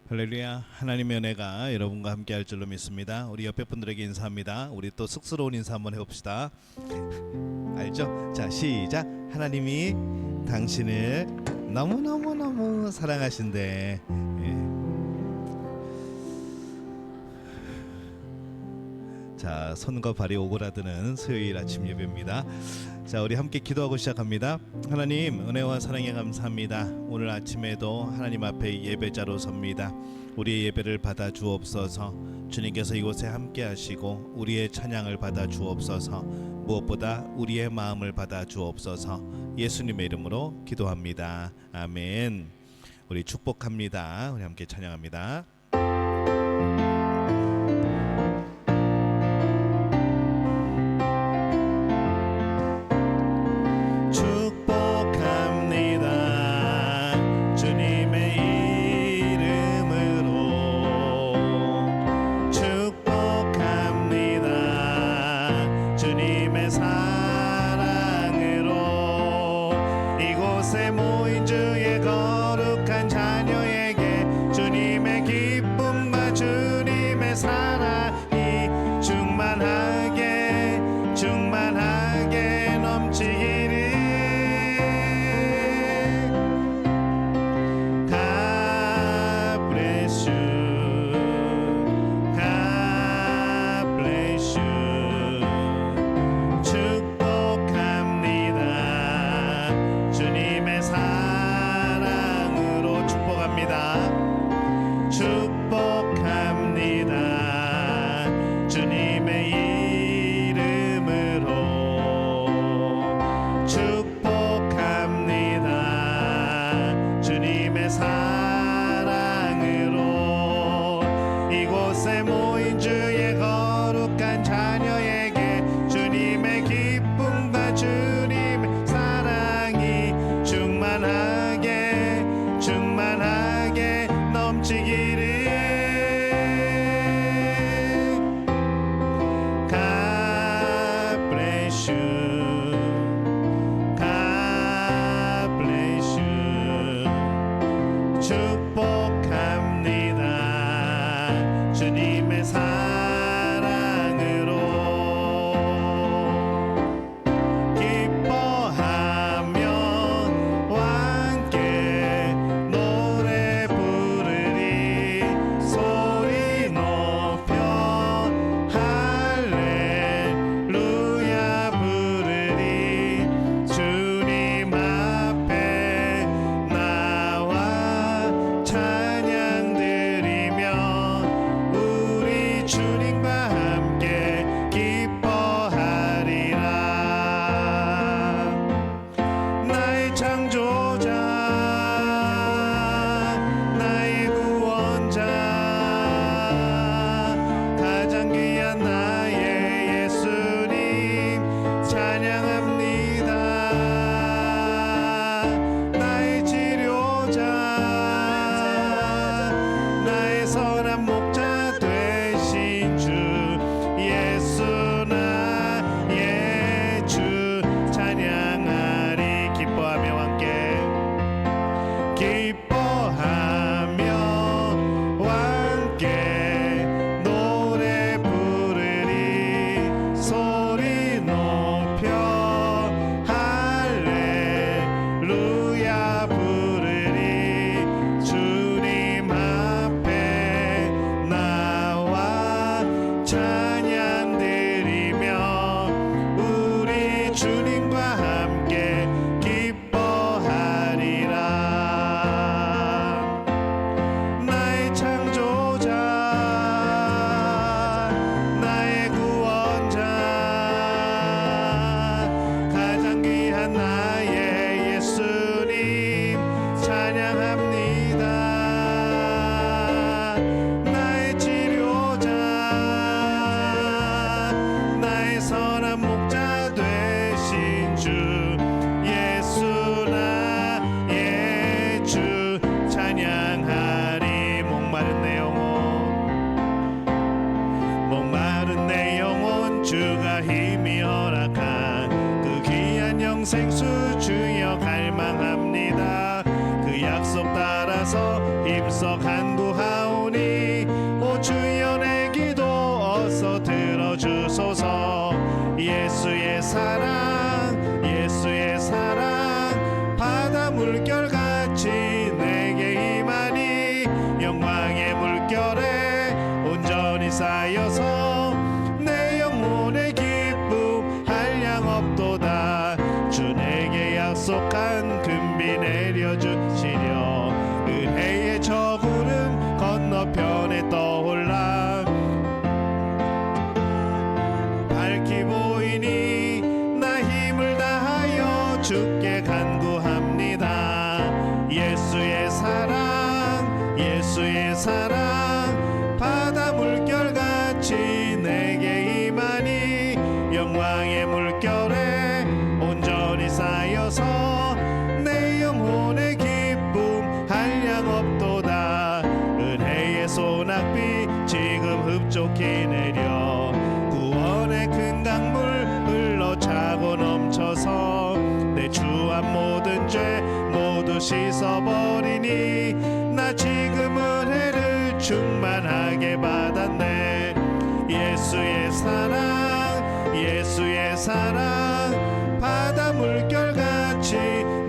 할렐루야. 하나님의 은혜가 여러분과 함께 할 줄로 믿습니다. 우리 옆에 분들에게 인사합니다. 우리 또 쑥스러운 인사 한번 해봅시다. 알죠? 자, 시작. 하나님이 당신을 너무너무너무 사랑하신대. 자, 손과 발이 오그라드는 수요일 아침 예배입니다. 자, 우리 함께 기도하고 시작합니다. 하나님, 은혜와 사랑에 감사합니다. 오늘 아침에도 하나님 앞에 예배자로 섭니다. 우리의 예배를 받아 주옵소서. 주님께서 이곳에 함께 하시고 우리의 찬양을 받아 주옵소서. 무엇보다 우리의 마음을 받아 주옵소서. 예수님의 이름으로 기도합니다. 아멘. 우리 축복합니다. 우리 함께 찬양합니다. 생수 주여 갈망합니다. 그 약속 따라서 힘써 간구하오. 사랑 예수의 사랑 바다 물결같이 내게 임하니 영광의 물결에 온전히 쌓여서 내 영혼의 기쁨 한량 없도다. 주 내게 약속한 금비 내려주시려 은혜의 저 구름 건너편에 떠올라 밝히 보이니 나 힘을 다하여 주께 간구합니다. 예수의 사랑 예수의 사랑 바다 물결같이 내게 임하니 영광의 물결에 온전히 쌓여서 내 영혼의 기쁨 한량 없도다. 은혜의 소낙비 지금 흡족히 내려 구원의 큰 강물 흘러 차고 넘쳐서 내 주한 모든 죄 모두 씻어버리니 나 지금 은혜를 충만하게 받았네. 예수의 사랑 예수의 사랑 바다 물결같이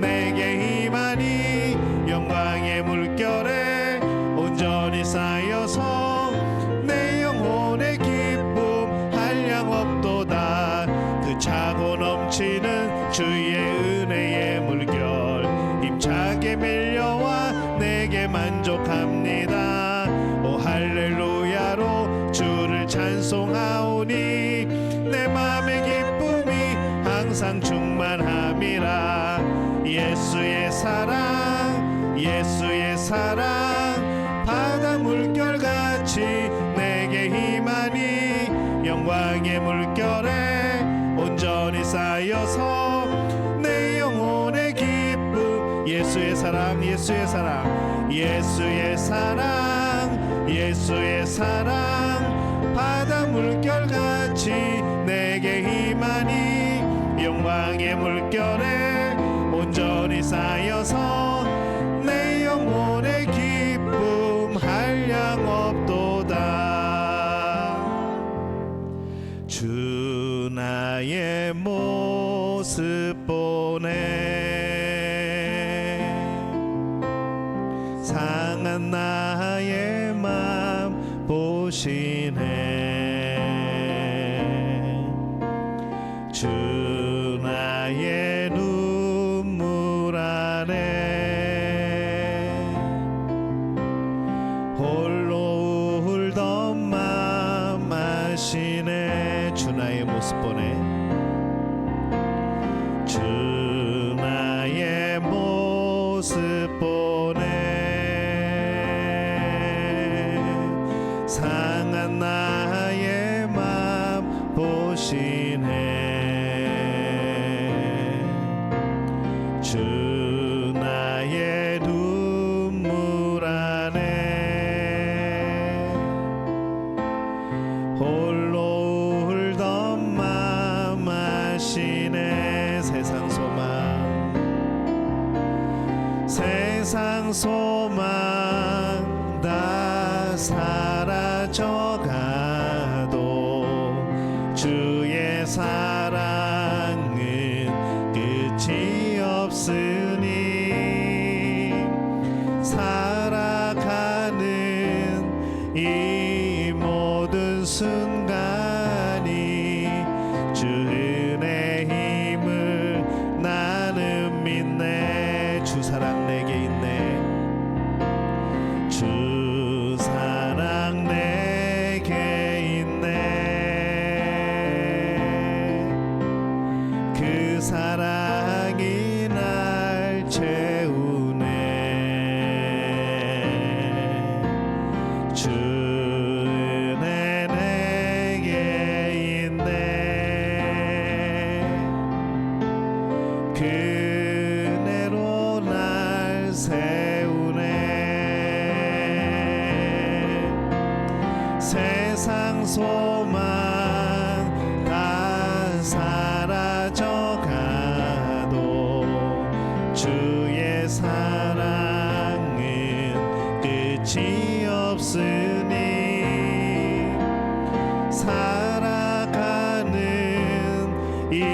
내게 임하니 영광의 물결에 온전히 쌓여서 내 영혼의 기쁨 한량 없도다. 그 차고 넘치는 주의 은혜의 물결 힘차게 밀려와 내게 만족합니다. 오 할렐루야로 주를 찬송하오니 내 맘의 기쁨이 항상 충만함이라. 예수의 사랑 예수의 사랑 바다 물결같이 내게 임하니 영광의 물결에 온전히 쌓여서 내 영혼의 기쁨 예수의 사랑 예수의 사랑 예수의 사랑 예수의 사랑 바다 물결같이 내게 임하니 영광의 물결에 온전히 쌓여서 내 영혼의 기쁨 한량 없도다. 주 나의 모습 보네 상한 나의 맘 보시네. 주 나의 눈물 안에 홀로 울던 맘 아시네. 주 나의 모습 보네 주 나의 모습 보네 상한 나의 맘 보시네. 주 나의 눈물 안에 홀로 울던 맘 아시네. 세상 소망 다 사라져가도 주의 사랑은 끝이 없으니 살아가는 이 모든 순간이 주 은혜 힘을 나는 믿네. 주 사랑 내게 있네. 주 사랑 내게 있네. 그 사랑이 날 채우네. 주 은혜 내게 있네. 그 은혜로 날 세우네. 세상 소망 다 사라져가도 주의 사랑은 끝이 없으니 살아가는 이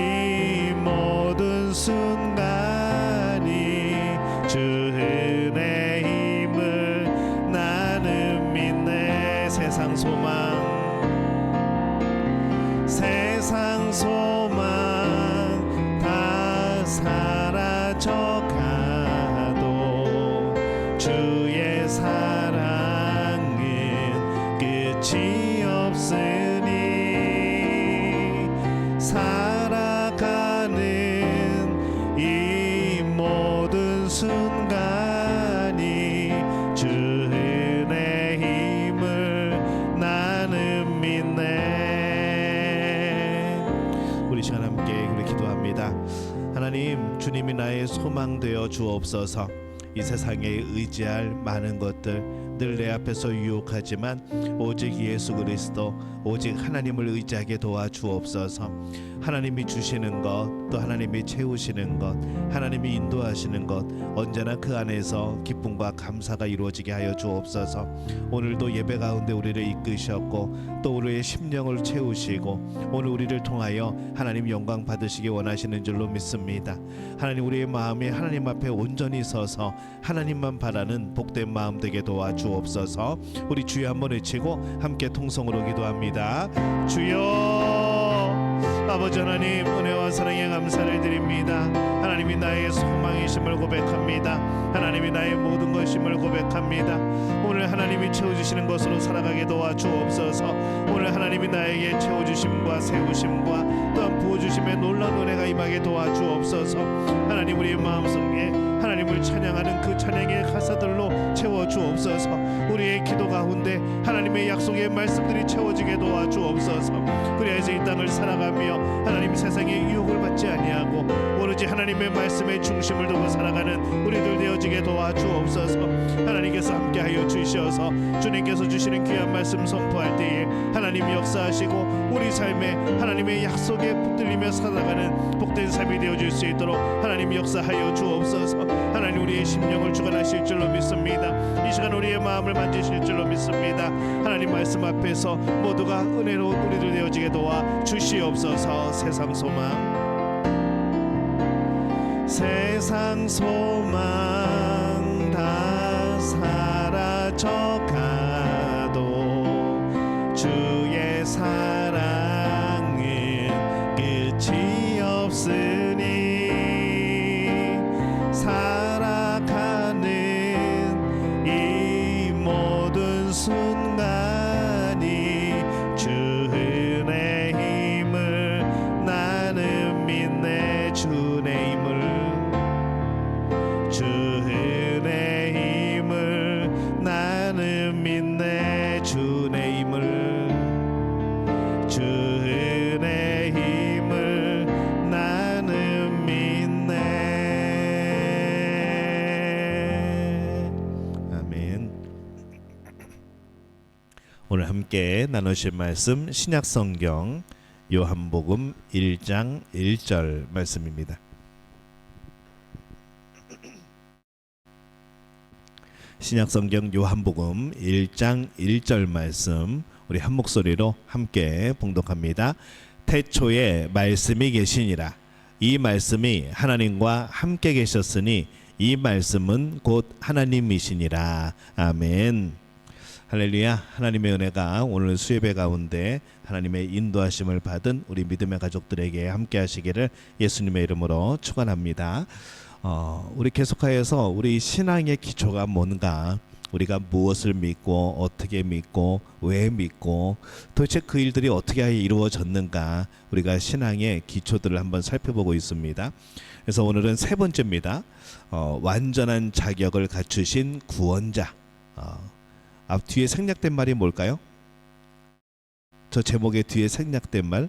주의 사랑은 끝이 없으니 살아가는 이 모든 순간이 주 은혜 힘을 나는 믿네. 우리 시간 함께 우리 기도합니다. 하나님, 주님이 나의 소망 되어 주옵소서. 이 세상에 의지할 많은 것들 늘 내 앞에서 유혹하지만 오직 예수 그리스도, 오직 하나님을 의지하게 도와주옵소서. 하나님이 주시는 것, 또 하나님이 채우시는 것, 하나님이 인도하시는 것, 언제나 그 안에서 기쁨과 감사가 이루어지게 하여 주옵소서. 오늘도 예배 가운데 우리를 이끄셨고 또 우리의 심령을 채우시고 오늘 우리를 통하여 하나님 영광 받으시기 원하시는 줄로 믿습니다. 하나님, 우리의 마음이 하나님 앞에 온전히 서서 하나님만 바라는 복된 마음 되게 도와주옵소서. 우리 주여 한번 외치고 함께 통성으로 기도합니다. 주여, 아버지 하나님, 은혜와 사랑에 감사를 드립니다. 하나님이 나의 소망이심을 고백합니다. 하나님이 나의 모든 것임을 고백합니다. 오늘 하나님이 채워주시는 것으로 살아가게 도와주옵소서. 오늘 하나님이 나에게 채워주심과 세우심과 또한 부어주심의 놀라운 은혜가 임하게 도와주옵소서. 하나님, 우리의 마음속에 하나님을 찬양하는 그 찬양의 가사들로 채워주옵소서. 우리의 기도 가운데 하나님의 약속의 말씀들이 채워지게 도와주옵소서. 그래야지 이 땅을 살아가며 하나님 세상의 유혹을 받지 아니하고 오로지 하나님의 말씀의 중심을 두고 살아가는 우리들 되어지게 도와주옵소서. 하나님께서 함께하여 주시어서 주님께서 주시는 귀한 말씀 선포할 때에 하나님 역사하시고 우리 삶에 하나님의 약속에 붙들리며 살아가는 복된 삶이 되어질 수 있도록 하나님 역사하여 주옵소서. 하나님, 우리의 심령을 주관하실 줄로 믿습니다. 이 시간 우리의 마음을 만지실 줄로 믿습니다. 하나님 말씀 앞에서 모두가 은혜로운 우리들 되어지게 도와 주시옵소서. 세상 소망 다 사라져가도 주의 사랑은 끝이 없으니 살아가는 이 모든 순간이 주 은혜 힘을 나는 믿네. 주 은혜 힘을 나는 믿네. 주 은혜 힘을 나는 믿네. 아멘. 오늘 함께 나누실 말씀 신약성경 요한복음 1장 1절 말씀입니다. 신약성경 요한복음 1장 1절 말씀 우리 한 목소리로 함께 봉독합니다. 태초에 말씀이 계시니라. 이 말씀이 하나님과 함께 계셨으니 이 말씀은 곧 하나님이시니라. 아멘. 할렐루야. 하나님의 은혜가 오늘 수예배 가운데 하나님의 인도하심을 받은 우리 믿음의 가족들에게 함께 하시기를 예수님의 이름으로 축원합니다. 우리 계속하여서 우리 신앙의 기초가 뭔가, 우리가 무엇을 믿고 어떻게 믿고 왜 믿고 도대체 그 일들이 어떻게 이루어졌는가, 우리가 신앙의 기초들을 한번 살펴보고 있습니다. 그래서 오늘은 세 번째입니다. 완전한 자격을 갖추신 구원자. 앞 뒤에 생략된 말이 뭘까요? 저 제목의 뒤에 생략된 말?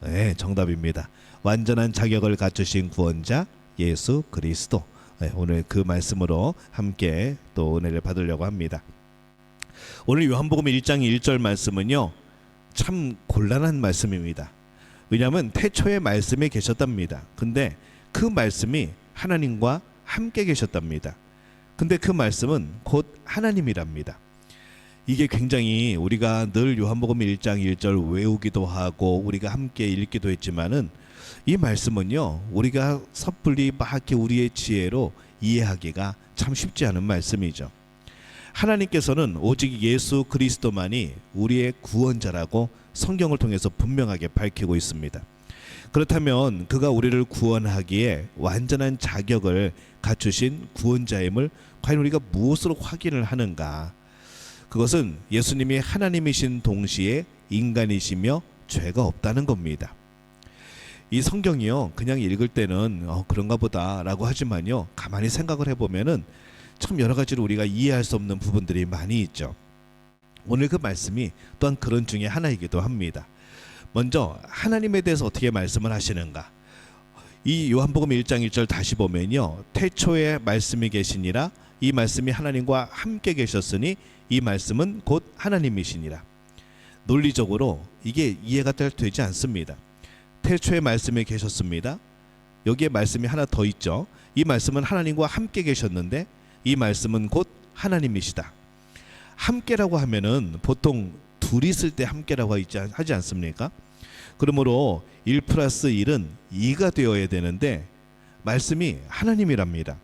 네, 정답입니다. 완전한 자격을 갖추신 구원자 예수 그리스도. 네, 오늘 그 말씀으로 함께 또 은혜를 받으려고 합니다. 오늘 요한복음 1장 1절 말씀은요, 참 곤란한 말씀입니다. 왜냐하면 태초에 말씀이 계셨답니다. 근데 그 말씀이 하나님과 함께 계셨답니다. 근데 그 말씀은 곧 하나님이랍니다. 이게 굉장히 우리가 늘 요한복음 1장 1절 외우기도 하고 우리가 함께 읽기도 했지만은 이 말씀은요, 우리가 섣불리 막 우리의 지혜로 이해하기가 참 쉽지 않은 말씀이죠. 하나님께서는 오직 예수 그리스도만이 우리의 구원자라고 성경을 통해서 분명하게 밝히고 있습니다. 그렇다면 그가 우리를 구원하기에 완전한 자격을 갖추신 구원자임을 과연 우리가 무엇으로 확인을 하는가? 그것은 예수님이 하나님이신 동시에 인간이시며 죄가 없다는 겁니다. 이 성경이요, 그냥 읽을 때는 그런가 보다라고 하지만요, 가만히 생각을 해보면은 참 여러 가지로 우리가 이해할 수 없는 부분들이 많이 있죠. 오늘 그 말씀이 또한 그런 중에 하나이기도 합니다. 먼저 하나님에 대해서 어떻게 말씀을 하시는가? 이 요한복음 1장 1절 다시 보면요, 태초에 말씀이 계시니라, 이 말씀이 하나님과 함께 계셨으니 이 말씀은 곧 하나님이시니라. 논리적으로 이게 이해가 되지 않습니다. 태초에 말씀이 계셨습니다. 여기에 말씀이 하나 더 있죠. 이 말씀은 하나님과 함께 계셨는데 이 말씀은 곧 하나님이시다. 함께라고 하면은 보통 둘이 있을 때 함께라고 하지 않습니까? 그러므로 1 플러스 1은 2가 되어야 되는데 말씀이 하나님이랍니다.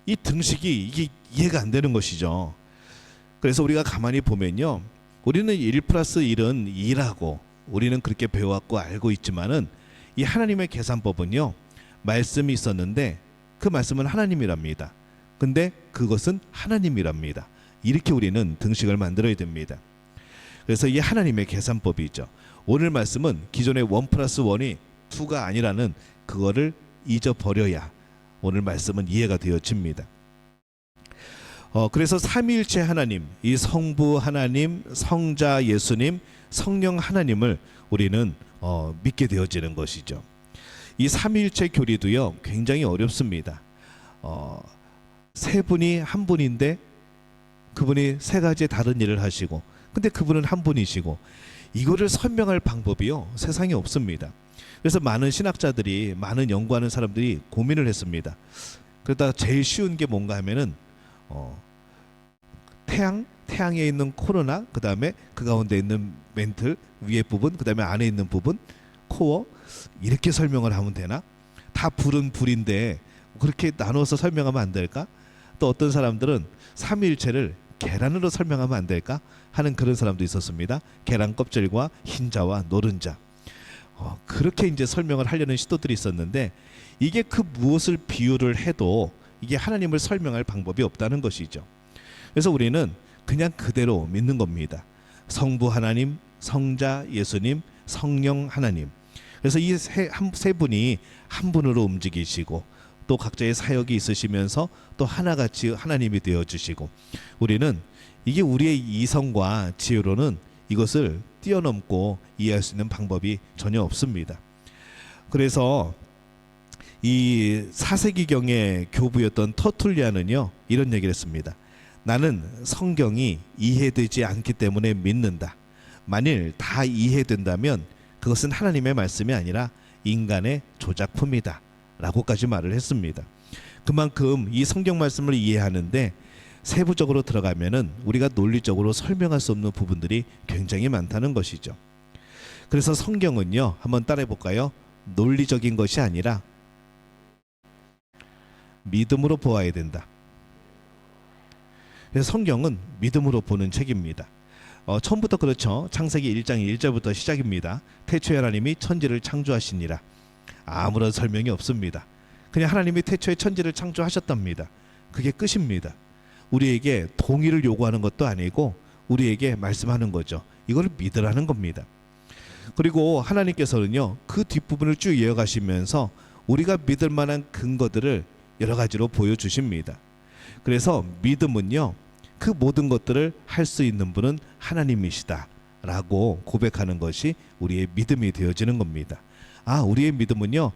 이 등식이 이게 이해가 안 되는 것이죠. 그래서 우리가 가만히 보면요, 우리는 1 플러스 1은 2라고 우리는 그렇게 배워왔고 알고 있지만은 이 하나님의 계산법은요, 말씀이 있었는데 그 말씀은 하나님이랍니다. 근데 그것은 하나님이랍니다. 이렇게 우리는 등식을 만들어야 됩니다. 그래서 이 하나님의 계산법이죠. 오늘 말씀은 기존의 1 플러스 1이 2가 아니라는 그거를 잊어버려야 오늘 말씀은 이해가 되어집니다. 그래서 삼위일체 하나님, 이 성부 하나님, 성자 예수님, 성령 하나님을 우리는 믿게 되어지는 것이죠. 이 삼위일체 교리도요, 굉장히 어렵습니다. 세 분이 한 분인데 그분이 세 가지 다른 일을 하시고, 근데 그분은 한 분이시고, 이거를 설명할 방법이요, 세상에 없습니다. 그래서 많은 신학자들이, 많은 연구하는 사람들이 고민을 했습니다. 그러다가 제일 쉬운 게 뭔가 하면은 태양에 있는 코로나, 그 다음에 그 가운데 있는 멘틀 위에 부분, 그 다음에 안에 있는 부분 코어, 이렇게 설명을 하면 되나? 다 불은 불인데 그렇게 나눠서 설명하면 안 될까? 또 어떤 사람들은 삼위일체를 계란으로 설명하면 안 될까 하는 그런 사람도 있었습니다. 계란 껍질과 흰자와 노른자, 그렇게 이제 설명을 하려는 시도들이 있었는데, 이게 그 무엇을 비유를 해도 이게 하나님을 설명할 방법이 없다는 것이죠. 그래서 우리는 그냥 그대로 믿는 겁니다. 성부 하나님, 성자 예수님, 성령 하나님. 그래서 이 세 분이 한 분으로 움직이시고 또 각자의 사역이 있으시면서 또 하나같이 하나님이 되어주시고, 우리는 이게 우리의 이성과 지혜로는 이것을 뛰어넘고 이해할 수 있는 방법이 전혀 없습니다. 그래서 이 4세기경의 교부였던 터툴리안은요, 이런 얘기를 했습니다. 나는 성경이 이해되지 않기 때문에 믿는다. 만일 다 이해된다면 그것은 하나님의 말씀이 아니라 인간의 조작품이다 라고까지 말을 했습니다. 그만큼 이 성경 말씀을 이해하는데 세부적으로 들어가면은 우리가 논리적으로 설명할 수 없는 부분들이 굉장히 많다는 것이죠. 그래서 성경은요, 한번 따라해 볼까요? 논리적인 것이 아니라 믿음으로 보아야 된다. 그래서 성경은 믿음으로 보는 책입니다. 처음부터 그렇죠. 창세기 1장 1절부터 시작입니다. 태초에 하나님이 천지를 창조하시니라. 아무런 설명이 없습니다. 그냥 하나님이 태초에 천지를 창조하셨답니다. 그게 끝입니다. 우리에게 동의를 요구하는 것도 아니고 우리에게 말씀하는 거죠. 이걸 믿으라는 겁니다. 그리고 하나님께서는요, 그 뒷부분을 쭉 이어가시면서 우리가 믿을 만한 근거들을 여러 가지로 보여주십니다. 그래서 믿음은요, 그 모든 것들을 할 수 있는 분은 하나님이시다 라고 고백하는 것이 우리의 믿음이 되어지는 겁니다. 우리의 믿음은요,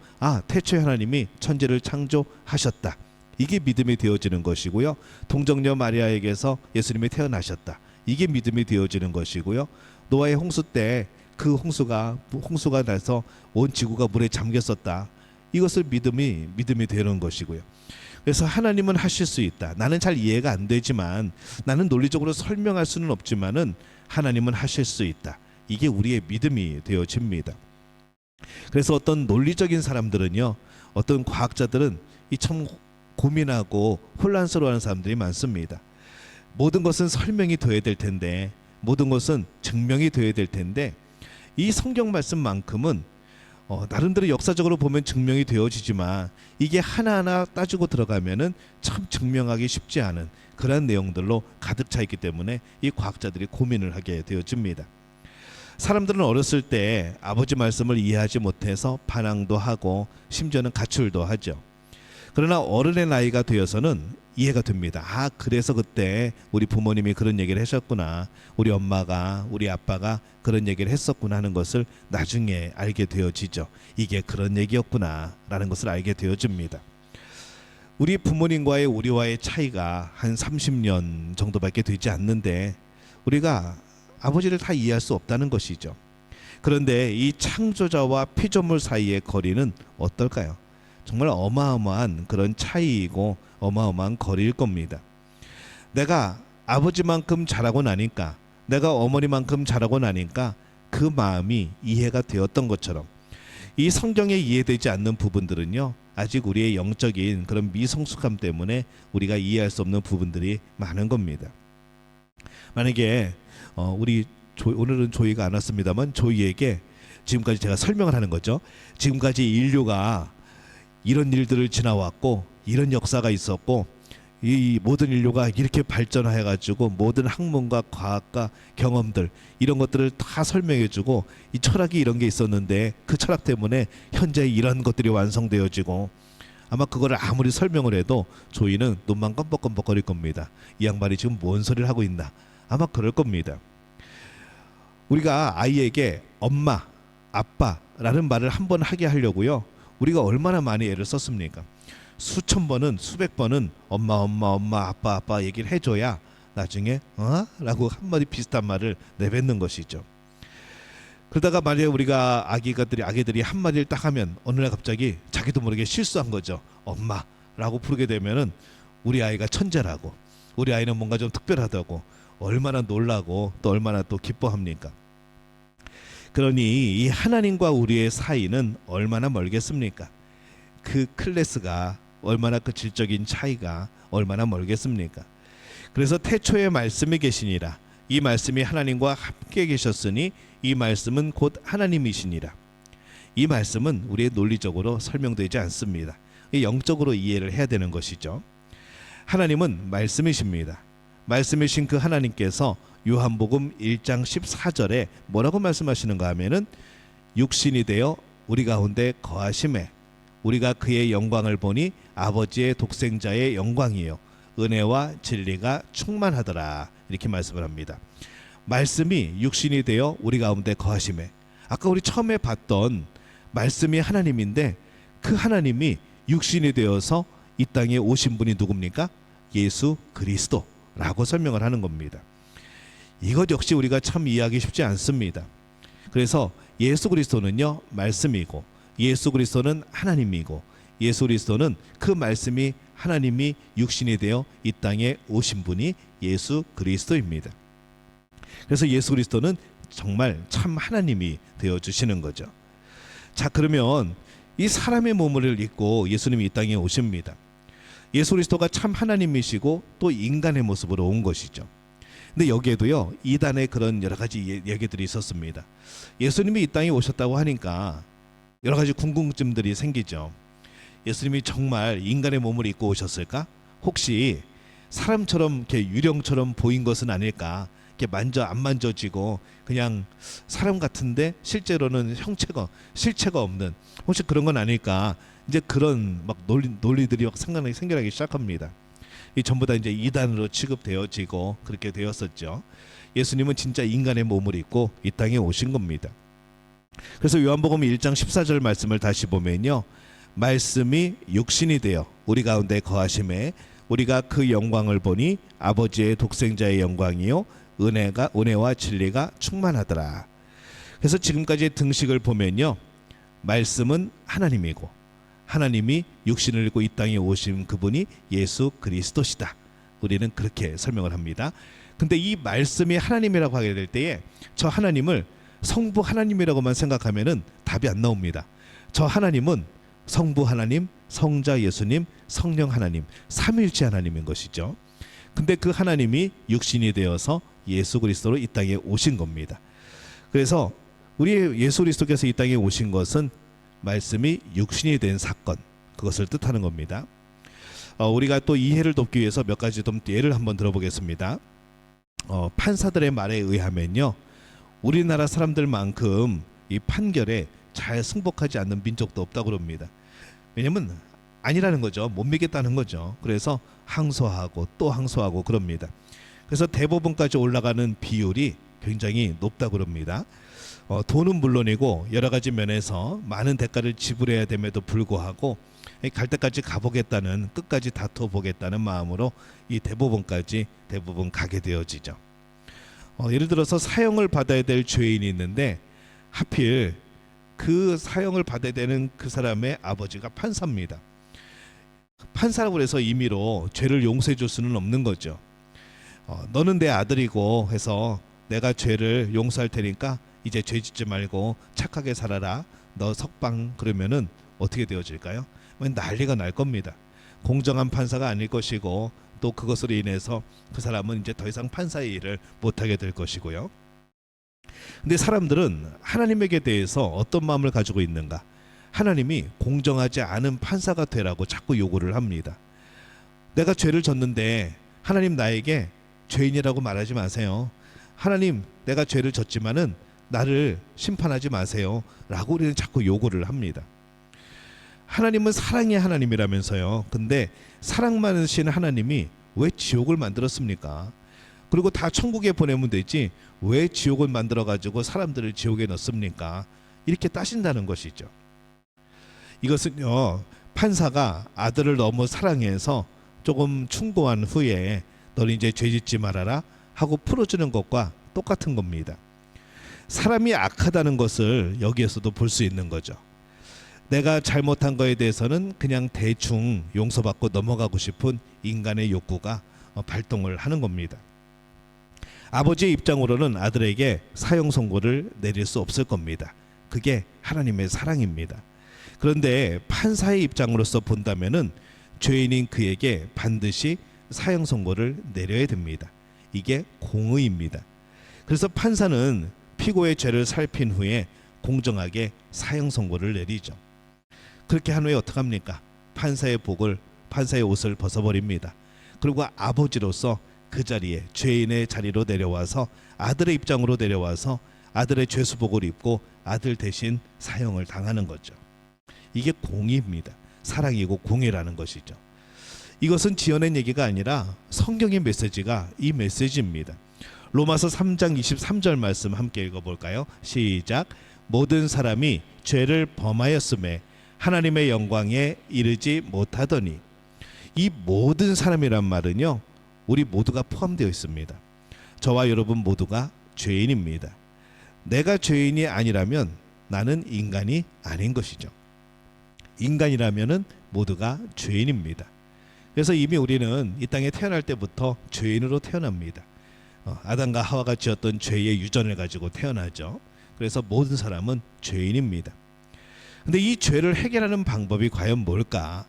태초에 하나님이 천지를 창조하셨다, 이게 믿음이 되어지는 것이고요. 동정녀 마리아에게서 예수님이 태어나셨다, 이게 믿음이 되어지는 것이고요. 노아의 홍수 때 그 홍수가 나서 온 지구가 물에 잠겼었다, 이것을 믿음이 되는 것이고요. 그래서 하나님은 하실 수 있다. 나는 잘 이해가 안 되지만, 나는 논리적으로 설명할 수는 없지만은 하나님은 하실 수 있다, 이게 우리의 믿음이 되어집니다. 그래서 어떤 논리적인 사람들은요, 어떤 과학자들은 이 참 고민하고 혼란스러워하는 사람들이 많습니다. 모든 것은 설명이 돼야 될 텐데, 모든 것은 증명이 돼야 될 텐데, 이 성경 말씀만큼은 나름대로 역사적으로 보면 증명이 되어지지만 이게 하나하나 따지고 들어가면은 참 증명하기 쉽지 않은 그런 내용들로 가득 차 있기 때문에 이 과학자들이 고민을 하게 되어집니다. 사람들은 어렸을 때 아버지 말씀을 이해하지 못해서 반항도 하고 심지어는 가출도 하죠. 그러나 어른의 나이가 되어서는 이해가 됩니다. 아, 그래서 그때 우리 부모님이 그런 얘기를 하셨구나, 우리 엄마가, 우리 아빠가 그런 얘기를 했었구나 하는 것을 나중에 알게 되어지죠. 이게 그런 얘기였구나 라는 것을 알게 되어집니다. 우리 부모님과의 우리와의 차이가 한 30년 정도밖에 되지 않는데 우리가 아버지를 다 이해할 수 없다는 것이죠. 그런데 이 창조자와 피조물 사이의 거리는 어떨까요? 정말 어마어마한 그런 차이이고 어마어마한 거리일 겁니다. 내가 아버지만큼 자라고 나니까, 내가 어머니만큼 자라고 나니까 그 마음이 이해가 되었던 것처럼 이 성경에 이해되지 않는 부분들은요, 아직 우리의 영적인 그런 미성숙함 때문에 우리가 이해할 수 없는 부분들이 많은 겁니다. 만약에 오늘은 조이가 안 왔습니다만 조이에게 지금까지 제가 설명을 하는 거죠. 지금까지 인류가 이런 일들을 지나왔고 이런 역사가 있었고 이 모든 인류가 이렇게 발전해가지고 모든 학문과 과학과 경험들 이런 것들을 다 설명해주고 이 철학이 이런 게 있었는데 그 철학 때문에 현재 이런 것들이 완성되어지고, 아마 그거를 아무리 설명을 해도 조이는 눈만 껌뻑껌뻑거릴 겁니다. 이 양반이 지금 뭔 소리를 하고 있나, 아마 그럴 겁니다. 우리가 아이에게 엄마, 아빠라는 말을 한번 하게 하려고요, 우리가 얼마나 많이 애를 썼습니까? 수천 번은, 수백 번은 엄마, 아빠 얘기를 해줘야 나중에 라고 한마디 비슷한 말을 내뱉는 것이죠. 그러다가 만약에 우리가 아기들이 한마디를 딱 하면 어느 날 갑자기 자기도 모르게 실수한 거죠. 엄마라고 부르게 되면은 우리 아이가 천재라고, 우리 아이는 뭔가 좀 특별하다고 얼마나 놀라고 또 얼마나 또 기뻐합니까? 그러니 이 하나님과 우리의 사이는 얼마나 멀겠습니까? 그 클래스가 얼마나, 그 질적인 차이가 얼마나 멀겠습니까? 그래서 태초에 말씀이 계시니라, 이 말씀이 하나님과 함께 계셨으니 이 말씀은 곧 하나님이시니라. 이 말씀은 우리의 논리적으로 설명되지 않습니다. 영적으로 이해를 해야 되는 것이죠. 하나님은 말씀이십니다. 말씀이신 그 하나님께서 요한복음 1장 14절에 뭐라고 말씀하시는가 하면은 육신이 되어 우리 가운데 거하심에 우리가 그의 영광을 보니 아버지의 독생자의 영광이요 은혜와 진리가 충만하더라, 이렇게 말씀을 합니다. 말씀이 육신이 되어 우리 가운데 거하심에, 아까 우리 처음에 봤던 말씀이 하나님인데 그 하나님이 육신이 되어서 이 땅에 오신 분이 누굽니까? 예수 그리스도라고 설명을 하는 겁니다. 이것 역시 우리가 참 이해하기 쉽지 않습니다. 그래서 예수 그리스도는요 말씀이고, 예수 그리스도는 하나님이고, 예수 그리스도는 그 말씀이 하나님이 육신이 되어 이 땅에 오신 분이 예수 그리스도입니다. 그래서 예수 그리스도는 정말 참 하나님이 되어 주시는 거죠. 자, 그러면 이 사람의 몸을 입고 예수님이 이 땅에 오십니다. 예수 그리스도가 참 하나님이시고 또 인간의 모습으로 온 것이죠. 근데 여기에도요 이단의 그런 여러 가지 얘기들이 있었습니다. 예수님이 이 땅에 오셨다고 하니까 여러 가지 궁금증들이 생기죠. 예수님이 정말 인간의 몸을 입고 오셨을까? 혹시 사람처럼 이렇게 유령처럼 보인 것은 아닐까? 이렇게 안 만져지고 그냥 사람 같은데 실제로는 실체가 없는, 혹시 그런 건 아닐까? 이제 그런 막 논리들이 막 생겨나기 시작합니다. 이 전부 다 이제 이단으로 취급되어지고 그렇게 되었었죠. 예수님은 진짜 인간의 몸을 입고 이 땅에 오신 겁니다. 그래서 요한복음 1장 14절 말씀을 다시 보면요, 말씀이 육신이 되어 우리 가운데 거하심에 우리가 그 영광을 보니 아버지의 독생자의 영광이요 은혜와 진리가 충만하더라. 그래서 지금까지의 등식을 보면요, 말씀은 하나님이고 하나님이 육신을 입고 이 땅에 오신 그분이 예수 그리스도시다. 우리는 그렇게 설명을 합니다. 근데 이 말씀이 하나님이라고 하게 될 때에 저 하나님을 성부 하나님이라고만 생각하면은 답이 안 나옵니다. 저 하나님은 성부 하나님, 성자 예수님, 성령 하나님, 삼위일체 하나님인 것이죠. 근데 그 하나님이 육신이 되어서 예수 그리스도로 이 땅에 오신 겁니다. 그래서 우리 예수 그리스도께서 이 땅에 오신 것은 말씀이 육신이 된 사건, 그것을 뜻하는 겁니다. 우리가 또 이해를 돕기 위해서 몇 가지 좀 예를 한번 들어보겠습니다. 판사들의 말에 의하면요, 우리나라 사람들만큼 이 판결에 잘 승복하지 않는 민족도 없다고 그럽니다. 왜냐면 아니라는 거죠. 못 믿겠다는 거죠. 그래서 항소하고 또 항소하고 그럽니다. 그래서 대법원까지 올라가는 비율이 굉장히 높다고 그럽니다. 돈은 물론이고 여러 가지 면에서 많은 대가를 지불해야 됨에도 불구하고 갈 때까지 가보겠다는, 끝까지 다퉈보겠다는 마음으로 이 대법원까지 대부분 가게 되어지죠. 예를 들어서 사형을 받아야 될 죄인이 있는데 하필 그 사형을 받아야 되는 그 사람의 아버지가 판사입니다. 판사라고 해서 임의로 죄를 용서해 줄 수는 없는 거죠. 너는 내 아들이고 해서 내가 죄를 용서할 테니까 이제 죄 짓지 말고 착하게 살아라, 너 석방, 그러면은 어떻게 되어질까요? 난리가 날 겁니다. 공정한 판사가 아닐 것이고 또 그것으로 인해서 그 사람은 이제 더 이상 판사의 일을 못하게 될 것이고요. 근데 사람들은 하나님에게 대해서 어떤 마음을 가지고 있는가? 하나님이 공정하지 않은 판사가 되라고 자꾸 요구를 합니다. 내가 죄를 졌는데 하나님 나에게 죄인이라고 말하지 마세요. 하나님, 내가 죄를 졌지만은 나를 심판하지 마세요 라고 우리는 자꾸 요구를 합니다. 하나님은 사랑의 하나님이라면서요. 근데 사랑 많으신 하나님이 왜 지옥을 만들었습니까? 그리고 다 천국에 보내면 되지 왜 지옥을 만들어 가지고 사람들을 지옥에 넣습니까? 이렇게 따신다는 것이죠. 이것은요, 판사가 아들을 너무 사랑해서 조금 충고한 후에 너는 이제 죄 짓지 말아라 하고 풀어주는 것과 똑같은 겁니다. 사람이 악하다는 것을 여기에서도 볼 수 있는 거죠. 내가 잘못한 거에 대해서는 그냥 대충 용서받고 넘어가고 싶은 인간의 욕구가 발동을 하는 겁니다. 아버지의 입장으로는 아들에게 사형 선고를 내릴 수 없을 겁니다. 그게 하나님의 사랑입니다. 그런데 판사의 입장으로서 본다면은 죄인인 그에게 반드시 사형 선고를 내려야 됩니다. 이게 공의입니다. 그래서 판사는 피고의 죄를 살핀 후에 공정하게 사형 선고를 내리죠. 그렇게 한 후에 어떡합니까? 판사의 옷을 벗어버립니다. 그리고 아버지로서 그 자리에, 죄인의 자리로 내려와서 아들의 입장으로 내려와서 아들의 죄수복을 입고 아들 대신 사형을 당하는 거죠. 이게 공의입니다. 사랑이고 공의라는 것이죠. 이것은 지어낸 얘기가 아니라 성경의 메시지가 이 메시지입니다. 로마서 3장 23절 말씀 함께 읽어볼까요? 시작. 모든 사람이 죄를 범하였음에 하나님의 영광에 이르지 못하더니. 이 모든 사람이란 말은요, 우리 모두가 포함되어 있습니다. 저와 여러분 모두가 죄인입니다. 내가 죄인이 아니라면 나는 인간이 아닌 것이죠. 인간이라면은 모두가 죄인입니다. 그래서 이미 우리는 이 땅에 태어날 때부터 죄인으로 태어납니다. 아담과 하와가 지었던 죄의 유전을 가지고 태어나죠. 그래서 모든 사람은 죄인입니다. 근데 이 죄를 해결하는 방법이 과연 뭘까?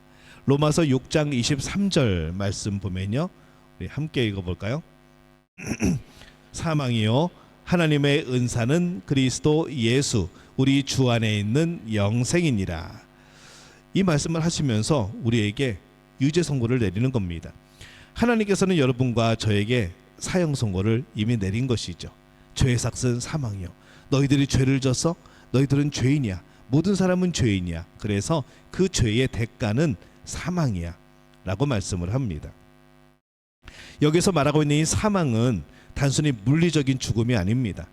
로마서 6장 23절 말씀 보면요, 우리 함께 읽어볼까요? 사망이요 하나님의 은사는 그리스도 예수 우리 주 안에 있는 영생이니라. 이 말씀을 하시면서 우리에게 유죄 선고를 내리는 겁니다. 하나님께서는 여러분과 저에게 사형 선고를 이미 내린 것이죠. 죄의 삭은 사망이요, 너희들이 죄를 져서 너희들은 죄인이야. 모든 사람은 죄인이야. 그래서 그 죄의 대가는 사망이야 라고 말씀을 합니다. 여기서 말하고 있는 이 사망은 단순히 물리적인 죽음이 아닙니다.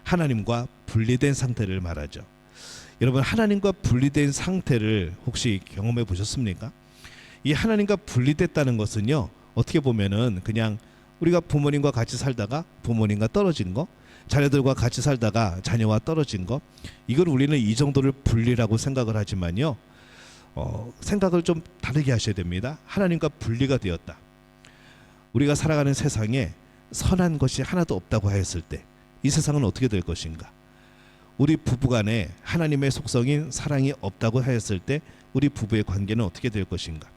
하나님과 분리된 상태를 말하죠. 여러분, 하나님과 분리된 상태를 혹시 경험해 보셨습니까? 이 하나님과 분리됐다는 것은요, 어떻게 보면은 그냥 우리가 부모님과 같이 살다가 부모님과 떨어진 거, 자녀들과 같이 살다가 자녀와 떨어진 거, 이걸 우리는 이 정도를 분리라고 생각을 하지만요, 생각을 좀 다르게 하셔야 됩니다. 하나님과 분리가 되었다. 우리가 살아가는 세상에 선한 것이 하나도 없다고 하였을 때 이 세상은 어떻게 될 것인가? 우리 부부간에 하나님의 속성인 사랑이 없다고 하였을 때 우리 부부의 관계는 어떻게 될 것인가?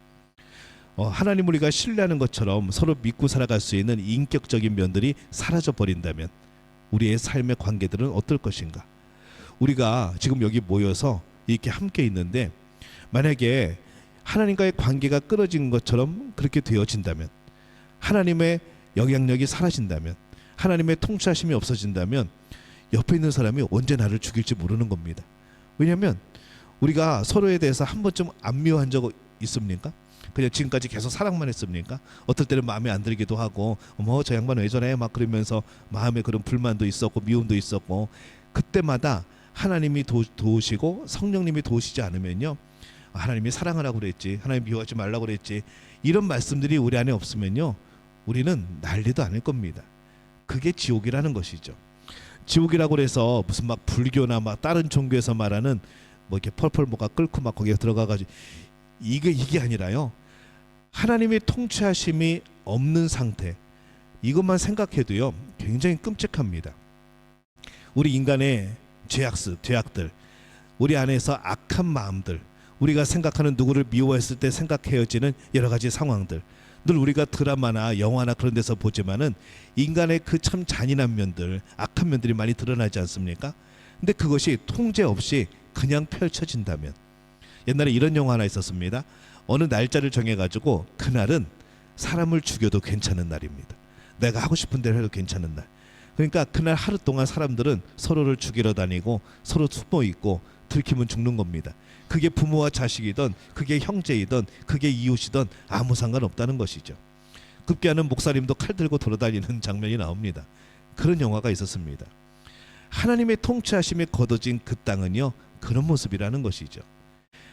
하나님 우리가 신뢰하는 것처럼 서로 믿고 살아갈 수 있는 인격적인 면들이 사라져 버린다면 우리의 삶의 관계들은 어떨 것인가? 우리가 지금 여기 모여서 이렇게 함께 있는데 만약에 하나님과의 관계가 끊어진 것처럼 그렇게 되어진다면, 하나님의 영향력이 사라진다면, 하나님의 통치하심이 없어진다면 옆에 있는 사람이 언제 나를 죽일지 모르는 겁니다. 왜냐하면 우리가 서로에 대해서 한 번쯤 안 미워한 적 있습니까? 그냥 지금까지 계속 사랑만 했습니까? 어떨 때는 마음에 안 들기도 하고 어머 저 양반 왜 저래 막 그러면서 마음에 그런 불만도 있었고 미움도 있었고, 그때마다 하나님이 도우시고 성령님이 도우시지 않으면요, 하나님이 사랑하라고 그랬지, 하나님 미워하지 말라고 그랬지, 이런 말씀들이 우리 안에 없으면요 우리는 난리도 아닐 겁니다. 그게 지옥이라는 것이죠. 지옥이라고 해서 무슨 막 불교나 막 다른 종교에서 말하는 뭐 이렇게 펄펄 뭐가 끓고 막 거기에 들어가가지고 이게 아니라요, 하나님의 통치하심이 없는 상태, 이것만 생각해도요 굉장히 끔찍합니다. 우리 인간의 죄악들, 우리 안에서 악한 마음들, 우리가 생각하는 누구를 미워했을 때 생각해지는 여러 가지 상황들, 늘 우리가 드라마나 영화나 그런 데서 보지만은 인간의 그 참 잔인한 면들, 악한 면들이 많이 드러나지 않습니까? 근데 그것이 통제 없이 그냥 펼쳐진다면, 옛날에 이런 영화 하나 있었습니다. 어느 날짜를 정해가지고 그날은 사람을 죽여도 괜찮은 날입니다. 내가 하고 싶은 대로 해도 괜찮은 날. 그러니까 그날 하루 동안 사람들은 서로를 죽이러 다니고 서로 숨어 있고 들키면 죽는 겁니다. 그게 부모와 자식이든 그게 형제이든 그게 이웃이든 아무 상관없다는 것이죠. 급기야는 목사님도 칼 들고 돌아다니는 장면이 나옵니다. 그런 영화가 있었습니다. 하나님의 통치하심에 거둬진 그 땅은요 그런 모습이라는 것이죠.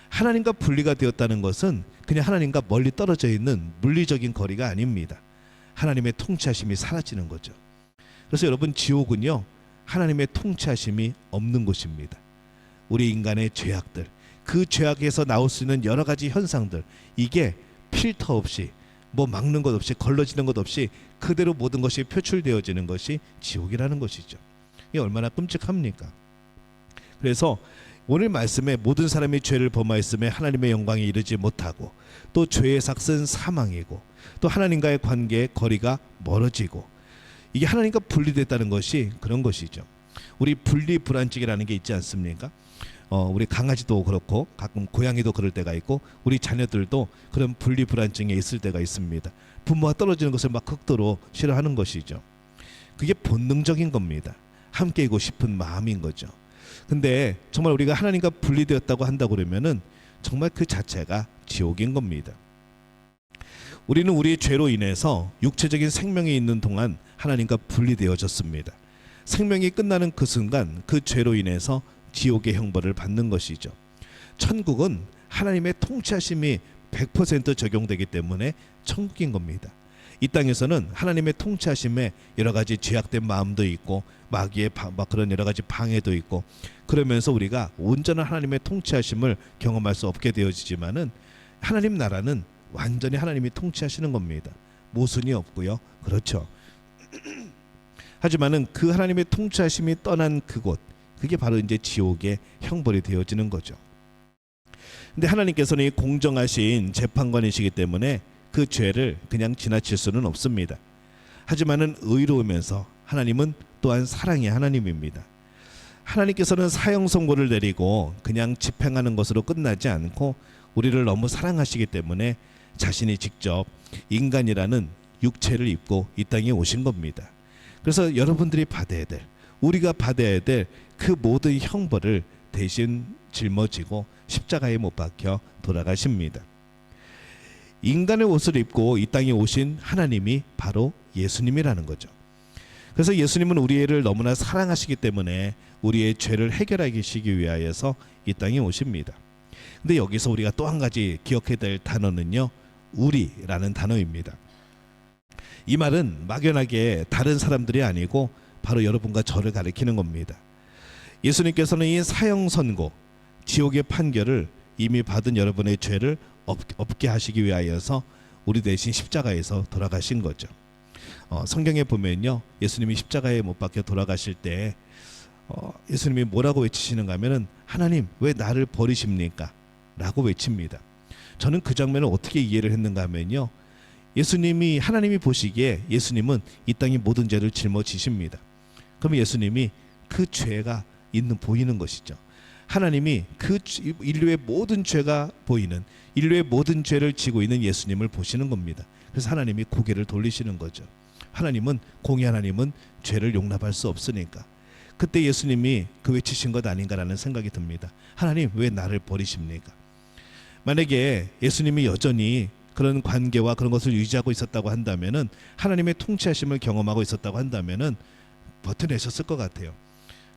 하나님과 분리가 되었다는 것은 그냥 하나님과 멀리 떨어져 있는 물리적인 거리가 아닙니다. 하나님의 통치하심이 사라지는 거죠. 그래서 여러분, 지옥은요 하나님의 통치하심이 없는 곳입니다. 우리 인간의 죄악들, 그 죄악에서 나올 수 있는 여러 가지 현상들, 이게 필터 없이 뭐 막는 것 없이 걸러지는 것 없이 그대로 모든 것이 표출되어지는 것이 지옥이라는 것이죠. 이게 얼마나 끔찍합니까? 그래서 오늘 말씀에 모든 사람이 죄를 범하였음에 하나님의 영광에 이르지 못하고, 또 죄의 삭은 사망이고, 또 하나님과의 관계의 거리가 멀어지고, 이게 하나님과 분리됐다는 것이 그런 것이죠. 우리 분리불안증이라는 게 있지 않습니까? 우리 강아지도 그렇고 가끔 고양이도 그럴 때가 있고 우리 자녀들도 그런 분리불안증에 있을 때가 있습니다. 부모와 떨어지는 것을 막 극도로 싫어하는 것이죠. 그게 본능적인 겁니다. 함께이고 싶은 마음인 거죠. 근데 정말 우리가 하나님과 분리되었다고 한다고 그러면은 정말 그 자체가 지옥인 겁니다. 우리는 우리의 죄로 인해서 육체적인 생명이 있는 동안 하나님과 분리되어졌습니다. 생명이 끝나는 그 순간 그 죄로 인해서 지옥의 형벌을 받는 것이죠. 천국은 하나님의 통치하심이 100% 적용되기 때문에 천국인 겁니다. 이 땅에서는 하나님의 통치하심에 여러 가지 죄악된 마음도 있고 마귀의 막 그런 여러 가지 방해도 있고, 그러면서 우리가 온전한 하나님의 통치하심을 경험할 수 없게 되어지지만은 하나님 나라는 완전히 하나님이 통치하시는 겁니다. 모순이 없고요. 그렇죠. 하지만은 그 하나님의 통치하심이 떠난 그곳, 그게 바로 이제 지옥의 형벌이 되어지는 거죠. 근데 하나님께서는 이 공정하신 재판관이시기 때문에 그 죄를 그냥 지나칠 수는 없습니다. 하지만은 의로우면서 하나님은 또한 사랑의 하나님입니다. 하나님께서는 사형 선고를 내리고 그냥 집행하는 것으로 끝나지 않고 우리를 너무 사랑하시기 때문에 자신이 직접 인간이라는 육체를 입고 이 땅에 오신 겁니다. 그래서 여러분들이 받아야 될, 우리가 받아야 될 그 모든 형벌을 대신 짊어지고 십자가에 못 박혀 돌아가십니다. 인간의 옷을 입고 이 땅에 오신 하나님이 바로 예수님이라는 거죠. 그래서 예수님은 우리를 너무나 사랑하시기 때문에 우리의 죄를 해결하시기 위하여서 이 땅에 오십니다. 근데 여기서 우리가 또 한 가지 기억해야 될 단어는요, 우리라는 단어입니다. 이 말은 막연하게 다른 사람들이 아니고 바로 여러분과 저를 가리키는 겁니다. 예수님께서는 이 사형 선고, 지옥의 판결을 이미 받은 여러분의 죄를 없게 하시기 위하여서 우리 대신 십자가에서 돌아가신 거죠. 성경에 보면요, 예수님이 십자가에 못 박혀 돌아가실 때 예수님이 뭐라고 외치시는가 하면은 하나님 왜 나를 버리십니까? 라고 외칩니다. 저는 그 장면을 어떻게 이해를 했는가 하면요, 예수님이, 하나님이 보시기에 예수님은 이 땅의 모든 죄를 짊어지십니다. 그러면 예수님이 그 죄가 보이는 것이죠. 하나님이 그 인류의 모든 죄가 보이는, 인류의 모든 죄를 지고 있는 예수님을 보시는 겁니다. 그래서 하나님이 고개를 돌리시는 거죠. 하나님은, 공의 하나님은 죄를 용납할 수 없으니까. 그때 예수님이 그 외치신 것 아닌가라는 생각이 듭니다. 하나님, 왜 나를 버리십니까? 만약에 예수님이 여전히 그런 관계와 그런 것을 유지하고 있었다고 한다면은, 하나님의 통치하심을 경험하고 있었다고 한다면은 버텨내셨을 것 같아요.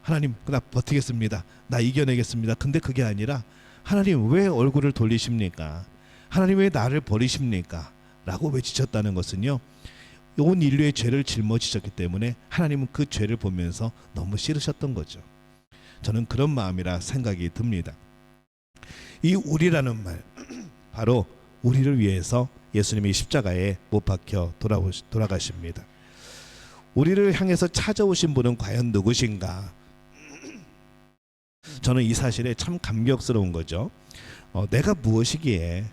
하나님, 나 버티겠습니다. 나 이겨내겠습니다. 근데 그게 아니라, 하나님 왜 얼굴을 돌리십니까? 하나님 왜 나를 버리십니까? 라고 외치셨다는 것은요, 온 인류의 죄를 짊어지셨기 때문에 하나님은 그 죄를 보면서 너무 싫으셨던 거죠. 저는 그런 마음이라 생각이 듭니다. 이 우리라는 말, 바로 우리를 위해서 예수님이 십자가에 못 박혀 돌아가십니다. 우리를 향해서 찾아오신 분은 과연 누구신가? 저는 이 사실에 참 감격스러운 거죠. 내가 무엇이기에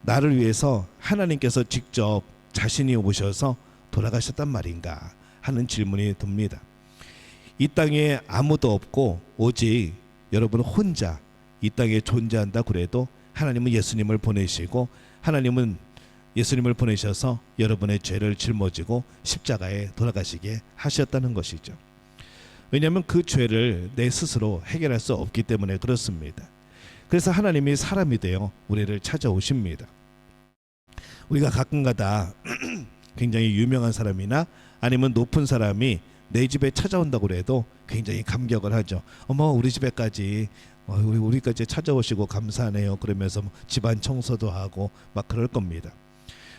나를 위해서 하나님께서 직접 자신이 오셔서 돌아가셨단 말인가 하는 질문이 듭니다. 이 땅에 아무도 없고 오직 여러분 혼자 이 땅에 존재한다 그래도 하나님은 예수님을 보내시고, 하나님은 예수님을 보내셔서 여러분의 죄를 짊어지고 십자가에 돌아가시게 하셨다는 것이죠. 왜냐하면 그 죄를 내 스스로 해결할 수 없기 때문에 그렇습니다. 그래서 하나님이 사람이 되어 우리를 찾아오십니다. 우리가 가끔가다 굉장히 유명한 사람이나 아니면 높은 사람이 내 집에 찾아온다고 해도 굉장히 감격을 하죠. 어머, 우리 집에까지 우리까지 찾아오시고 감사하네요. 그러면서 집안 청소도 하고 막 그럴 겁니다.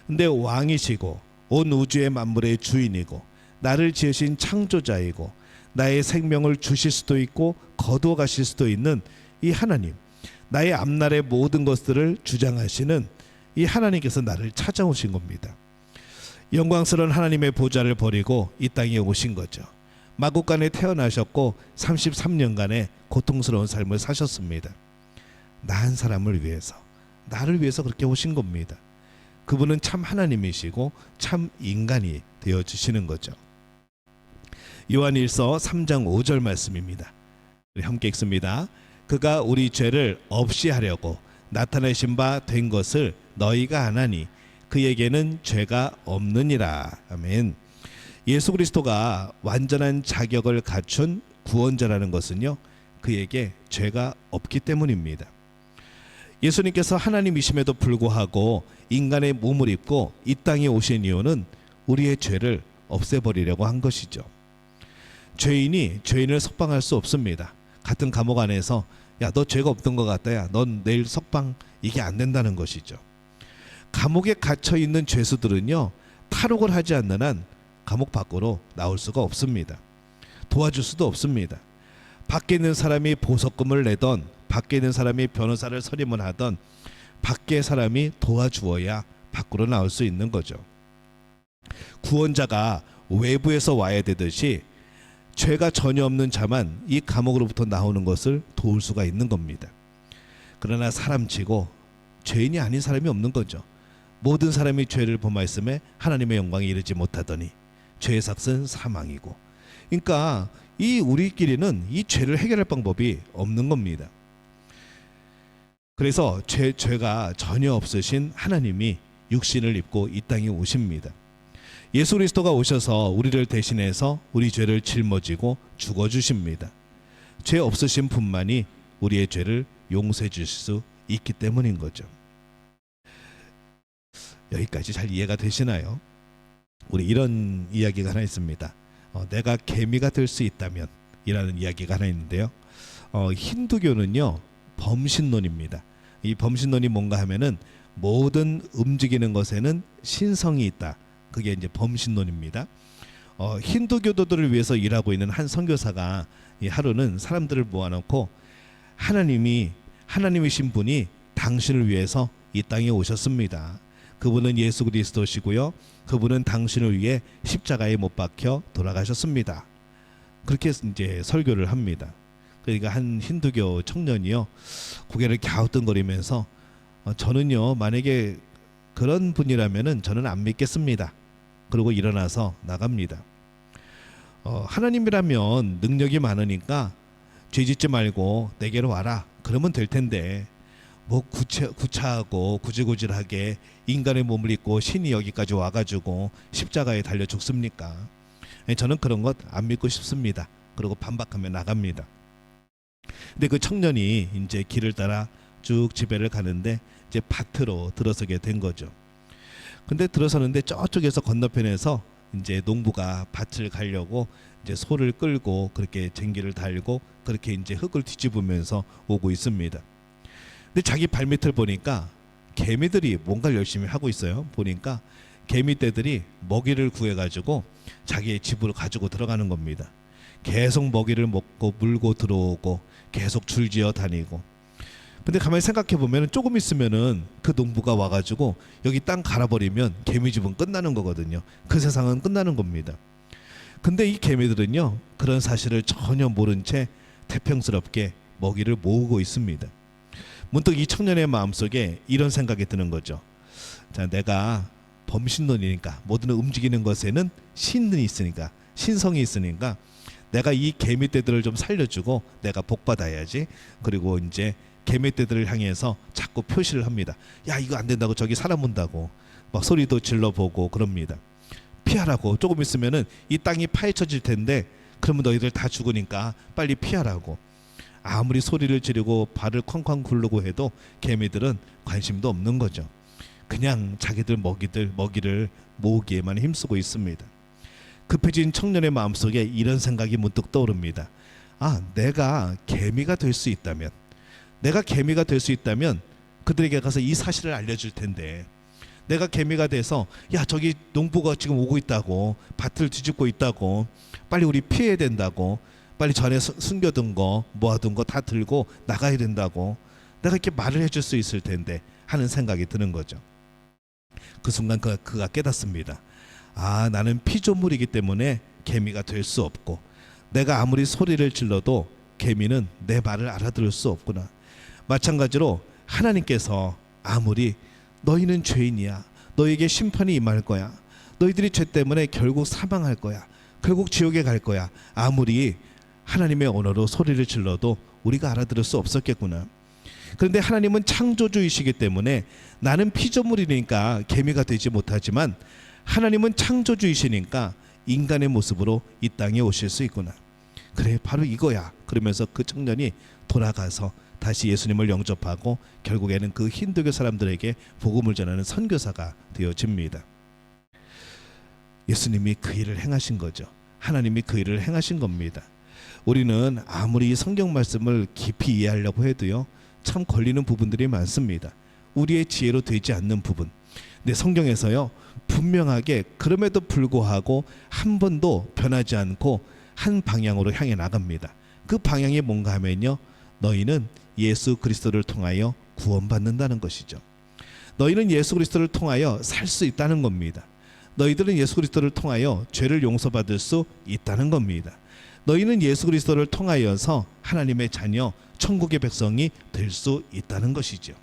근데 왕이시고 온 우주의 만물의 주인이고 나를 지으신 창조자이고 나의 생명을 주실 수도 있고 거두어 가실 수도 있는 이 하나님, 나의 앞날의 모든 것들을 주장하시는 이 하나님께서 나를 찾아오신 겁니다. 영광스러운 하나님의 보좌를 버리고 이 땅에 오신 거죠. 마국간에 태어나셨고 33년간의 고통스러운 삶을 사셨습니다. 나 한 사람을 위해서, 나를 위해서 그렇게 오신 겁니다. 그분은 참 하나님이시고 참 인간이 되어주시는 거죠. 요한일서 3장 5절 말씀입니다. 우리 함께 읽습니다. 그가 우리 죄를 없이 하려고 나타내신 바 된 것을 너희가 아나니 그에게는 죄가 없느니라. 아멘. 예수 그리스도가 완전한 자격을 갖춘 구원자라는 것은요, 그에게 죄가 없기 때문입니다. 예수님께서 하나님이심에도 불구하고 인간의 몸을 입고 이 땅에 오신 이유는 우리의 죄를 없애버리려고 한 것이죠. 죄인이 죄인을 석방할 수 없습니다. 같은 감옥 안에서 야, 너 죄가 없던 것 같다, 야, 넌 내일 석방, 이게 안 된다는 것이죠. 감옥에 갇혀 있는 죄수들은요, 탈옥을 하지 않는 한 감옥 밖으로 나올 수가 없습니다. 도와줄 수도 없습니다. 밖에 있는 사람이 보석금을 내던, 밖에 있는 사람이 변호사를 선임을 하던, 밖에 사람이 도와주어야 밖으로 나올 수 있는 거죠. 구원자가 외부에서 와야 되듯이 죄가 전혀 없는 자만 이 감옥으로부터 나오는 것을 도울 수가 있는 겁니다. 그러나 사람치고 죄인이 아닌 사람이 없는 거죠. 모든 사람이 죄를 범하였음에 하나님의 영광에 이르지 못하더니 죄의 삭은 사망이고, 그러니까 이 우리끼리는 이 죄를 해결할 방법이 없는 겁니다. 그래서 죄가 전혀 없으신 하나님이 육신을 입고 이 땅에 오십니다. 예수 그리스도가 오셔서 우리를 대신해서 우리 죄를 짊어지고 죽어주십니다. 죄 없으신 분만이 우리의 죄를 용서해 주실 수 있기 때문인 거죠. 여기까지 잘 이해가 되시나요? 우리 이런 이야기가 하나 있습니다. 내가 개미가 될 수 있다면 이라는 이야기가 하나 있는데요. 힌두교는요, 범신론입니다. 이 범신론이 뭔가 하면은 모든 움직이는 것에는 신성이 있다. 그게 이제 범신론입니다. 힌두교도들을 위해서 일하고 있는 한 선교사가 하루는 사람들을 모아놓고 하나님이신 분이 당신을 위해서 이 땅에 오셨습니다. 그분은 예수 그리스도시고요. 그분은 당신을 위해 십자가에 못 박혀 돌아가셨습니다. 그렇게 이제 설교를 합니다. 그러니까 한 힌두교 청년이요, 고개를 갸우뚱거리면서 저는요, 만약에 그런 분이라면은 저는 안 믿겠습니다. 그리고 일어나서 나갑니다. 하나님이라면 능력이 많으니까 죄짓지 말고 내게로 와라. 그러면 될 텐데 뭐 구차하고 구질구질하게 인간의 몸을 입고 신이 여기까지 와가지고 십자가에 달려 죽습니까? 저는 그런 것 안 믿고 싶습니다. 그리고 반박하며 나갑니다. 근데 그 청년이 이제 길을 따라 쭉 집에를 가는데 이제 밭으로 들어서게 된 거죠. 근데 들어서는데 저쪽에서 건너편에서 이제 농부가 밭을 가려고 이제 소를 끌고 그렇게 쟁기를 달고 그렇게 이제 흙을 뒤집으면서 오고 있습니다. 근데 자기 발밑을 보니까 개미들이 뭔가를 열심히 하고 있어요. 보니까 개미떼들이 먹이를 구해가지고 자기의 집으로 가지고 들어가는 겁니다. 계속 먹이를 먹고 물고 들어오고 계속 줄지어 다니고. 근데 가만히 생각해 보면 조금 있으면은 그 농부가 와가지고 여기 땅 갈아버리면 개미집은 끝나는 거거든요. 그 세상은 끝나는 겁니다. 근데 이 개미들은요, 그런 사실을 전혀 모른 채 태평스럽게 먹이를 모으고 있습니다. 문득 이 청년의 마음속에 이런 생각이 드는 거죠. 자, 내가 범신론이니까 모든 움직이는 것에는 신이 있으니까, 신성이 있으니까 내가 이 개미떼들을 좀 살려주고 내가 복받아야지. 그리고 이제 개미떼들을 향해서 자꾸 표시를 합니다. 야, 이거 안 된다고, 저기 사람 온다고 막 소리도 질러보고 그럽니다. 피하라고. 조금 있으면은 이 땅이 파헤쳐질 텐데 그러면 너희들 다 죽으니까 빨리 피하라고. 아무리 소리를 지르고 발을 쾅쾅 굴르고 해도 개미들은 관심도 없는 거죠. 그냥 자기들 먹이를 모으기에만 힘쓰고 있습니다. 급해진 청년의 마음속에 이런 생각이 문득 떠오릅니다. 아, 내가 개미가 될 수 있다면, 그들에게 가서 이 사실을 알려줄 텐데, 내가 개미가 돼서 야, 저기 농부가 지금 오고 있다고, 밭을 뒤집고 있다고, 빨리 우리 피해야 된다고, 빨리 전에 숨겨둔 거 모아둔 거 다 들고 나가야 된다고 내가 이렇게 말을 해줄 수 있을 텐데 하는 생각이 드는 거죠. 그 순간 그가 깨닫습니다. 아, 나는 피조물이기 때문에 개미가 될 수 없고, 내가 아무리 소리를 질러도 개미는 내 말을 알아들을 수 없구나. 마찬가지로 하나님께서 아무리 너희는 죄인이야, 너에게 심판이 임할 거야, 너희들이 죄 때문에 결국 사망할 거야, 결국 지옥에 갈 거야, 아무리 하나님의 언어로 소리를 질러도 우리가 알아들을 수 없었겠구나. 그런데 하나님은 창조주이시기 때문에 나는 피조물이니까 개미가 되지 못하지만 하나님은 창조주이시니까 인간의 모습으로 이 땅에 오실 수 있구나. 그래, 바로 이거야. 그러면서 그 청년이 돌아가서 다시 예수님을 영접하고 결국에는 그 힌두교 사람들에게 복음을 전하는 선교사가 되어집니다. 예수님이 그 일을 행하신 거죠. 하나님이 그 일을 행하신 겁니다. 우리는 아무리 성경 말씀을 깊이 이해하려고 해도요, 참 걸리는 부분들이 많습니다. 우리의 지혜로 되지 않는 부분. 근데 성경에서요, 분명하게 그럼에도 불구하고 한 번도 변하지 않고 한 방향으로 향해 나갑니다. 그 방향이 뭔가 하면요, 너희는 예수 그리스도를 통하여 구원받는다는 것이죠. 너희는 예수 그리스도를 통하여 살 수 있다는 겁니다. 너희들은 예수 그리스도를 통하여 죄를 용서받을 수 있다는 겁니다. 너희는 예수 그리스도를 통하여서 하나님의 자녀, 천국의 백성이 될 수 있다는 것이죠.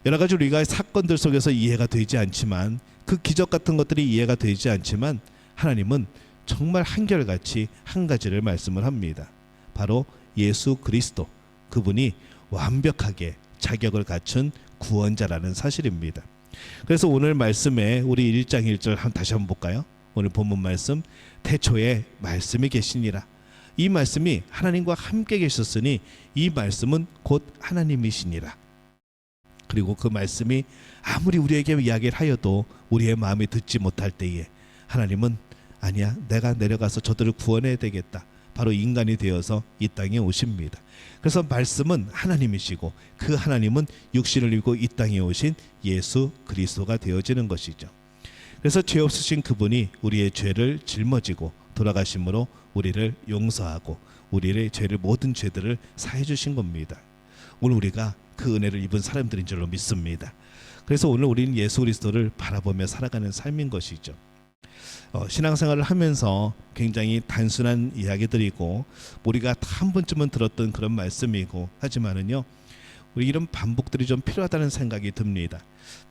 여러 가지 우리가 사건들 속에서 이해가 되지 않지만, 그 기적 같은 것들이 이해가 되지 않지만 하나님은 정말 한결같이 한 가지를 말씀을 합니다. 바로 예수 그리스도, 그분이 완벽하게 자격을 갖춘 구원자라는 사실입니다. 그래서 오늘 말씀에 우리 1장 1절 다시 한번 볼까요? 오늘 본문 말씀, 태초에 말씀이 계시니라. 이 말씀이 하나님과 함께 계셨으니 이 말씀은 곧 하나님이시니라. 그리고 그 말씀이 아무리 우리에게 이야기를 하여도 우리의 마음이 듣지 못할 때에 하나님은 아니야, 내가 내려가서 저들을 구원해야 되겠다. 바로 인간이 되어서 이 땅에 오십니다. 그래서 말씀은 하나님이시고 그 하나님은 육신을 입고 이 땅에 오신 예수 그리스도가 되어지는 것이죠. 그래서 죄 없으신 그분이 우리의 죄를 짊어지고 돌아가심으로 우리를 용서하고 우리의 죄를, 모든 죄들을 사해 주신 겁니다. 오늘 우리가 그 은혜를 입은 사람들인 줄로 믿습니다. 그래서 오늘 우리는 예수 그리스도를 바라보며 살아가는 삶인 것이죠. 신앙생활을 하면서 굉장히 단순한 이야기들이고 우리가 다 한 번쯤은 들었던 그런 말씀이고 하지만은요, 우리 이런 반복들이 좀 필요하다는 생각이 듭니다.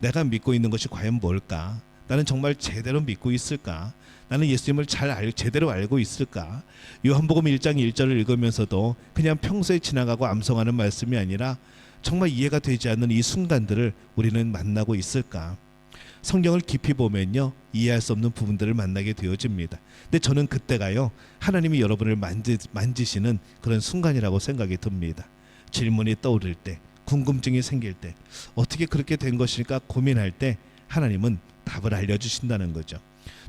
내가 믿고 있는 것이 과연 뭘까? 나는 정말 제대로 믿고 있을까? 나는 예수님을 제대로 알고 있을까? 요한복음 1장 1절을 읽으면서도 그냥 평소에 지나가고 암송하는 말씀이 아니라 정말 이해가 되지 않는 이 순간들을 우리는 만나고 있을까? 성경을 깊이 보면요, 이해할 수 없는 부분들을 만나게 되어집니다. 근데 저는 그때가요, 하나님이 여러분을 만지시는 그런 순간이라고 생각이 듭니다. 질문이 떠오를 때, 궁금증이 생길 때, 어떻게 그렇게 된 것일까 고민할 때 하나님은 답을 알려주신다는 거죠.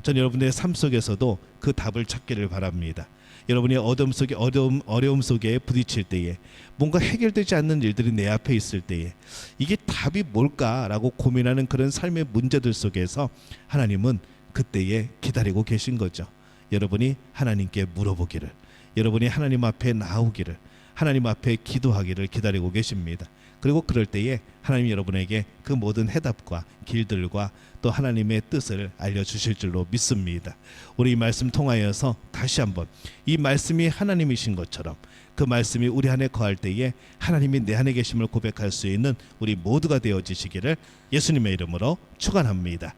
전 여러분의 삶 속에서도 그 답을 찾기를 바랍니다. 여러분이 어려움 속에 부딪힐 때에, 뭔가 해결되지 않는 일들이 내 앞에 있을 때에 이게 답이 뭘까라고 고민하는 그런 삶의 문제들 속에서 하나님은 그때에 기다리고 계신 거죠. 여러분이 하나님께 물어보기를, 여러분이 하나님 앞에 나오기를, 하나님 앞에 기도하기를 기다리고 계십니다. 그리고 그럴 때에 하나님이 여러분에게 그 모든 해답과 길들과 또 하나님의 뜻을 알려주실 줄로 믿습니다. 우리 이 말씀 통하여서 다시 한번 이 말씀이 하나님이신 것처럼 그 말씀이 우리 안에 거할 때에 하나님이 내 안에 계심을 고백할 수 있는 우리 모두가 되어지시기를 예수님의 이름으로 축원합니다.